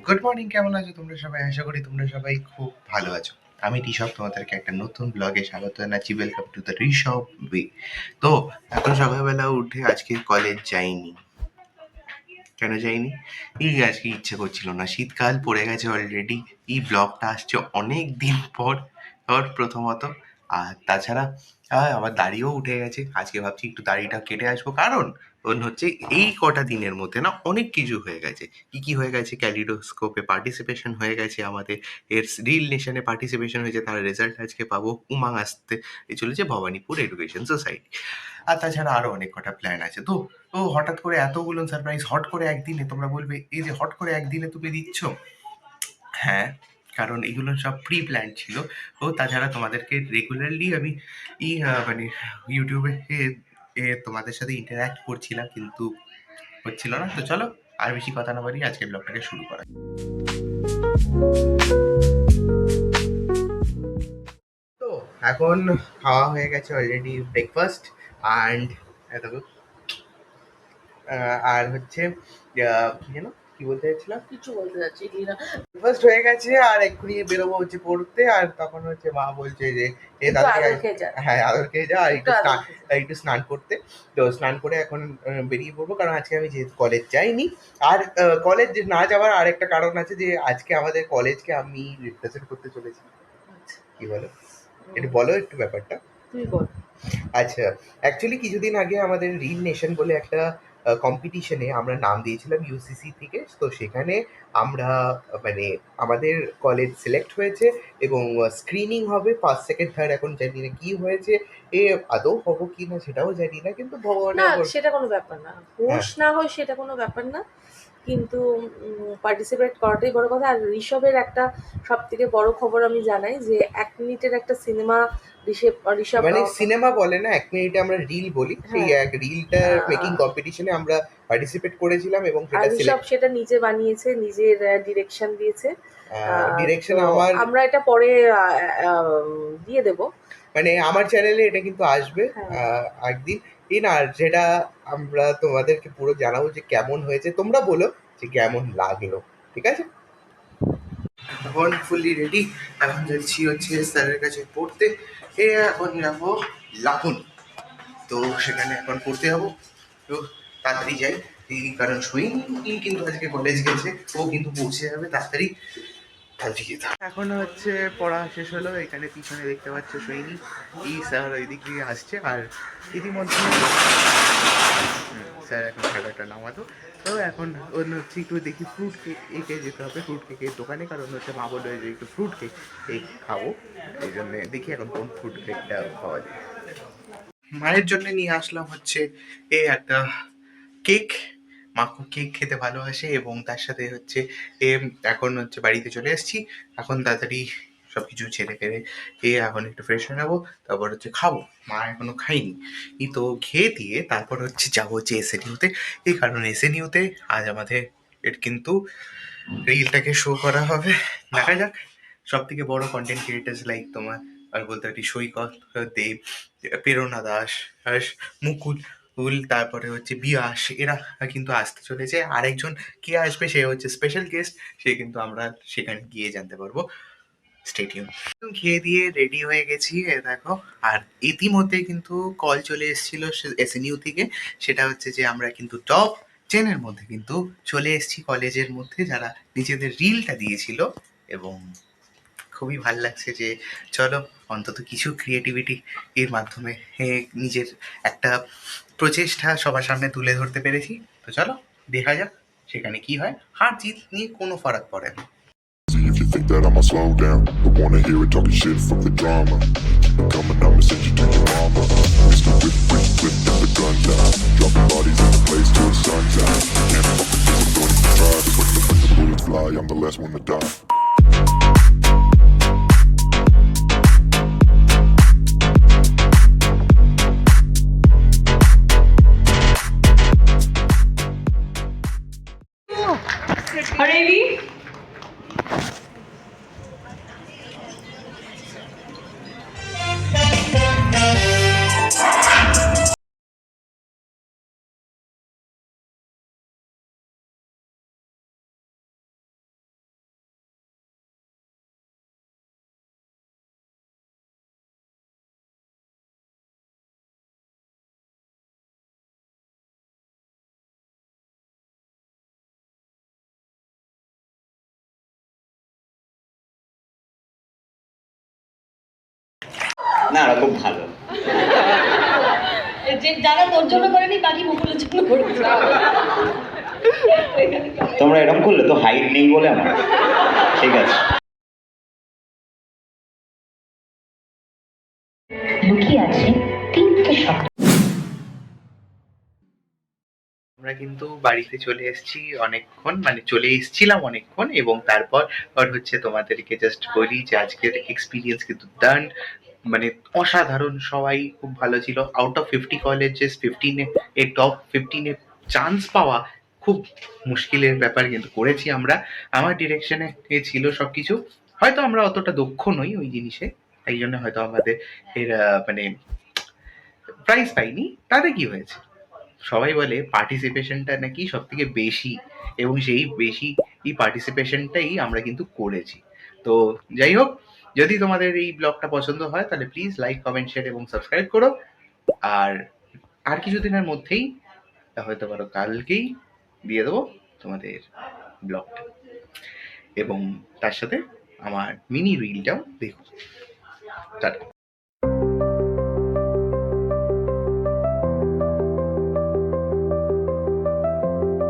Good morning, কেমন আছো তোমরা সবাই? আশা করি তোমরা সবাই খুব ভালো আছো। আমি ঋষভ, তোমাদেরকে একটা নতুন ব্লগে স্বাগত জানাচ্ছি। Welcome to the Rishabh way. তো এখন সকালবেলা উঠে আজকে কলেজ যাইনি। কেন যাইনি? এই আজকে ইচ্ছে করছিল না, শীতকাল পড়ে গেছে অলরেডি। এই ব্লগটা আসছে অনেক দিন পর প্রথমত। আর তাছাড়া আমার দাড়িও উঠে গেছে। আজকে ভাবছি একটু দাড়িটা কেটে আসবো, কারণ হচ্ছে এই কটা দিনের মধ্যে না অনেক কিছু হয়ে গেছে। কি হয়ে গেছে? ক্যালিডোস্কোপে পার্টিসিপেশন হয়ে গেছে আমাদের, এর রিল নেশনে পার্টিসিপেশন হয়েছে, তার রেজাল্ট আজকে পাবো। উমাং আসতে চলেছে ভবানীপুর এডুকেশন সোসাইটি। আর তাছাড়া আরও অনেক কটা প্ল্যান আছে। তো তো হঠাৎ করে এতগুলো সারপ্রাইজ হট করে একদিনে, তোমরা বলবে এই যে হট করে একদিনে তুমি দিচ্ছ। হ্যাঁ, কারণ এগুলো সব প্রি প্ল্যান ছিল। ও তাছাড়া তোমাদেরকে রেগুলারলি আমি মানে ইউটিউবে তোমাদের সাথে ইন্টারাক্ট করছিলাম, কিন্তু হচ্ছিল না। তো চলো আর বেশি কথা না বলি, আজকে ব্লগটাকে শুরু করা। তো এখন খাওয়া হয়ে গেছে অলরেডি, ব্রেকফাস্ট। অ্যান্ড আর হচ্ছে কি যেন কি বলতে চাচ্ছিলাম, কিছু বলতে যাচ্ছি না। ব্রেকফাস্ট হয়ে গেছে আর এক্ষুনি বেরোবো হচ্ছে পড়তে। আর তখন হচ্ছে মা বলছে যে হ্যাঁ আদর খেয়ে যা, আর একটু স্নান করতে। তো স্নান করে এখন বেরিয়ে পড়বো, কারণ আজকে আমি যেহেতু কলেজ যাইনি। আর কলেজ না যাওয়ার আরেকটা কারণ আছে, যে আজকে আমাদের কলেজকে আমি রিপ্রেজেন্ট করতে চলেছি। কি বলো, একটু বলো একটু ব্যাপারটা। তুই বল। আচ্ছা, অ্যাকচুয়ালি কিছুদিন আগে আমাদের রিল নেশন বলে একটা কম্পিটিশনে আমরা নাম দিয়েছিলাম ইউসিসি থেকে। তো সেখানে আমরা মানে আমাদের কলেজ সিলেক্ট হয়েছে, এবং স্ক্রিনিং হবে ফার্স্ট সেকেন্ড থার্ড। এখন জানি না কি হয়েছে, আদৌ হবো কি না সেটাও জানি না, কিন্তু না, ভগবানের সেটা কোনো ব্যাপার না। হোস না হয় সেটা কোনো ব্যাপার না, কিন্তু পার্টিসিপেট করাটাই বড় কথা। আর ঋষভের একটা সব থেকে বড় খবর আমি জানাই, যে 1 মিনিটের একটা সিনেমা ঋষভ মানে সিনেমা বলে না, 1 মিনিটে আমরা রিল বলি, সেই হ্যাঁ, এক রিলটার মেকিং কম্পিটিশনে আমরা পার্টিসিপেট করেছিলাম, এবং আর সেটা ঋষভ সিলেক্ট। সেটা নিজে বানিয়েছে, নিজের ডিরেকশন দিয়েছে। ডিরেকশন তো আমার, আমরা এটা পরে দিয়ে দেব। মানে আমার চ্যানেলে এটা কিন্তু আসবে হ্যাঁ, একদিন। আর যেটা আমরা তোমাদেরকে পুরো জানাবো যে কেমন হয়েছে, তোমরা বলো যে কেমন লাগলো। ঠিক আছে, এখন ফুললি রেডি। এখন যাচ্ছি হচ্ছে স্যারের কাছে পড়তে। এখন যাবো লাগুন। তো সেখানে এখন পড়তে যাবো। তো তাড়াতাড়ি যাই, এই কারণ সুইং কিন্তু আজকে কলেজ গেছে, ও কিন্তু পৌঁছে যাবে তাড়াতাড়ি। এখন হচ্ছে পড়া শেষ হলো। এখানে পিছনে দেখতে পাচ্ছ সৈনী, এই স্যার ওই দিক দিয়ে আসছে। আর ইতিমধ্যে স্যার এখন খেলাটা নামাতো। তো এখন অন্য হচ্ছে একটু দেখি ফ্রুট কেক এঁকে যেতে হবে, ফ্রুট কেকের দোকানে, কারণ হচ্ছে মা বললো যে একটু ফ্রুট কেক খাবো। এই জন্যে দেখি এখন কোন ফ্রুট কেকটা পাওয়া যায়। মায়ের জন্য নিয়ে আসলাম হচ্ছে একটা কেক। মা খুব কেক খেতে ভালোবাসে, এবং তার সাথে হচ্ছে এখন হচ্ছে বাড়িতে চলে এসেছি। এখন তাড়াতাড়ি সব কিছু ছেড়ে ফেলে এখন একটু ফ্রেশ হয়ে নেবো, তারপর হচ্ছে খাবো। মা এখনো খাইনি। তো খেয়ে দিয়ে তারপর হচ্ছে যাবো হচ্ছে এসএনইউতে। এই কারণে এসএনইউতে আজ আমাদের কিন্তু রিলটাকে শো করা হবে। দেখা যাক। সব থেকে বড় কন্টেন্ট ক্রিয়েটার্স লাইক তোমার আর বলতে পারি সৈকত, দেব, প্রেরণা দাস, মুকুল, তারপরে হচ্ছে বিয়াস, এরা কিন্তু আসতে চলেছে। আরেকজন কে আসবে সে হচ্ছে স্পেশাল গেস্ট, সে কিন্তু আমরা সেখানে গিয়ে জানতে পারবো। স্টেডিয়াম খেয়ে দিয়ে রেডি হয়ে গেছি, দেখো। আর ইতিমধ্যে কিন্তু কল চলে এসেছিল এসএনইউ থেকে। সেটা হচ্ছে যে আমরা কিন্তু টপ 10-এর মধ্যে কিন্তু চলে এসেছি কলেজের মধ্যে, যারা নিজেদের রিলটা দিয়েছিল। এবং খুবই ভাল লাগছে যে চলো অন্তত কিছু ক্রিয়েটিভিটি এর মাধ্যমে নিজের একটা প্রচেষ্টা সবার সামনে তুলে ধরতে পেরেছি। তো চলো দেখা যাক সেখানে কি হয়। হার জিত নিয়ে কোনো ফারাক পড়ে না। If you think that I'ma slow down, don't wanna hear it talking shit from the drama. Keep it coming, I'ma send you to your mama. Mr. Whip, and the guns out. Dropping bodies in the place till the sun's out. Can't fuck with this, I'm going to try. But when the bullets fly, I'm the last one to die. Already? না ওরা খুব ভালো। যে যারা তোর জন্য করেনি বাকি মুকুলের জন্য করেছে। তোমরা এরকম করলে তো হাইট নেই বলে আমার। ঠিক আছে। লুকিয়ে আছে তিনটে শব্দ। আমরা কিন্তু বাড়িতে চলে এসেছি অনেকক্ষণ, মানে চলে এসেছিলাম অনেকক্ষণ, এবং তারপর হচ্ছে তোমাদেরকে জাস্ট বলি যে আজকের এক্সপিরিয়েন্স কিন্তু দারুণ, মানে অসাধারণ। সবাই খুব ভালো ছিল। Out of 50 colleges 15 A top 15 A chance পাওয়া খুব মুশকিলের ব্যাপার, কিন্তু করেছি আমরা। আমার ডিরেকশনে ছিল সবকিছু। হয়তো আমরা অতটা দক্ষ নই ওই জিনিসে, তাই জন্য হয়তো আমাদের এর মানে প্রাইজ পাইনি। তাতে কি হয়েছে, সবাই বলে পার্টিসিপেশনটা নাকি সব থেকে বেশি, এবং সেই বেশি এই পার্টিসিপেশনটাই আমরা কিন্তু করেছি। তো যাই হোক, যদি তোমাদের এই ব্লগটা পছন্দ হয় তাহলে প্লিজ লাইক, কমেন্ট, শেয়ার এবং সাবস্ক্রাইব করো। আর কিছুদিনের মধ্যেই, হয়তো পারো কালকেই দিয়ে দেবো তোমাদের ব্লগটা, এবং তার সাথে আমার মিনি রিলটাও দেখো। টাটা।